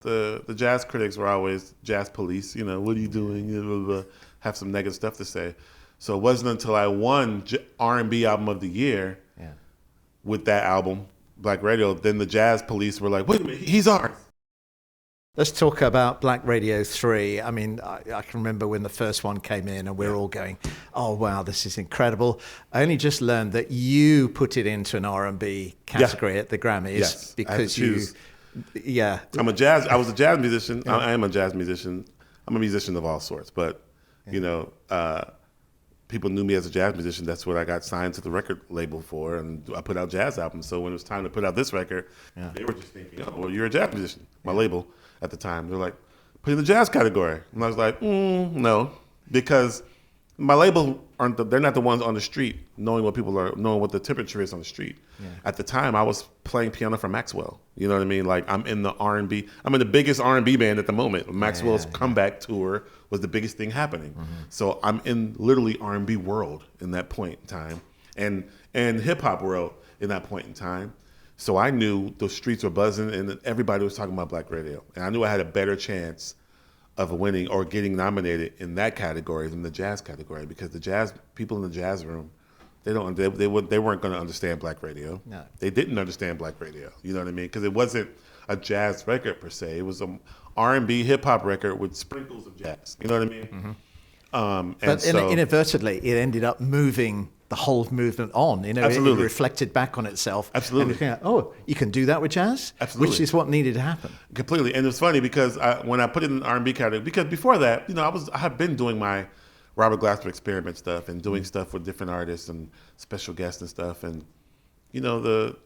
the jazz critics were always jazz police. What are you doing? Blah, blah, blah, have some negative stuff to say. So it wasn't until I won R&B album of the year with that album, Black Radio, then the jazz police were like, wait a minute, he's ours. Let's talk about Black Radio 3. I mean, I can remember when the first one came in and we're all going, oh, wow, this is incredible. I only just learned that you put it into an R&B category at the Grammys because I was a jazz musician. I am a jazz musician. I'm a musician of all sorts, but, people knew me as a jazz musician. That's what I got signed to the record label for, and I put out jazz albums. So when it was time to put out this record, they were just thinking, oh, well, you're a jazz musician. My label at the time, they're like, put in the jazz category. And I was like, no, because my label they're not the ones on the street knowing what the temperature is on the street. At the time, I was playing piano for Maxwell. You know what I mean? Like, I'm in the R&B. I'm in the biggest R&B band at the moment. Maxwell's comeback tour was the biggest thing happening. So I'm in literally R&B world in that point in time, and hip hop world in that point in time. So I knew the streets were buzzing and everybody was talking about Black Radio, and I knew I had a better chance of winning or getting nominated in that category than the jazz category, because the jazz people in the jazz room, they weren't going to understand Black Radio. No. They didn't understand Black Radio. You know what I mean? Because it wasn't a jazz record per se. It was a R&B hip hop record with sprinkles of jazz. You know what I mean? But inadvertently, it ended up moving the whole movement on. Absolutely. It reflected back on itself. Absolutely. And you can do that with jazz? Absolutely. Which is what needed to happen. Completely. And it's funny because when I put it in the R&B category, because before that, I have been doing my Robert Glasper experiment stuff and doing stuff with different artists and special guests and stuff. And, the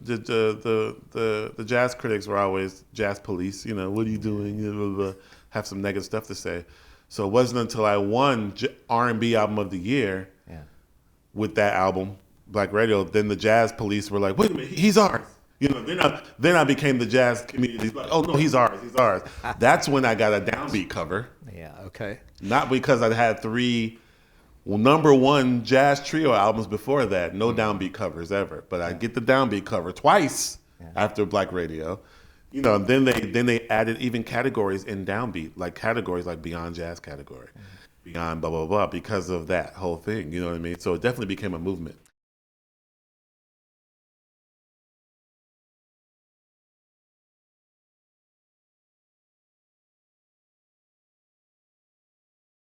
jazz critics were always jazz police. What are you doing? Blah, blah, blah, have some negative stuff to say. So it wasn't until I won R&B album of the year with that album, Black Radio, then the jazz police were like, wait a minute, he's ours. Then I became the jazz community. Like, oh no, he's ours. That's when I got a downbeat cover. Yeah, okay. Not because I had 3 number 1 jazz trio albums before that, no downbeat covers ever. But I get the downbeat cover twice after Black Radio. Then they added even categories in downbeat, like categories like Beyond Jazz category, Beyond blah, blah, blah, because of that whole thing. You know what I mean? So it definitely became a movement.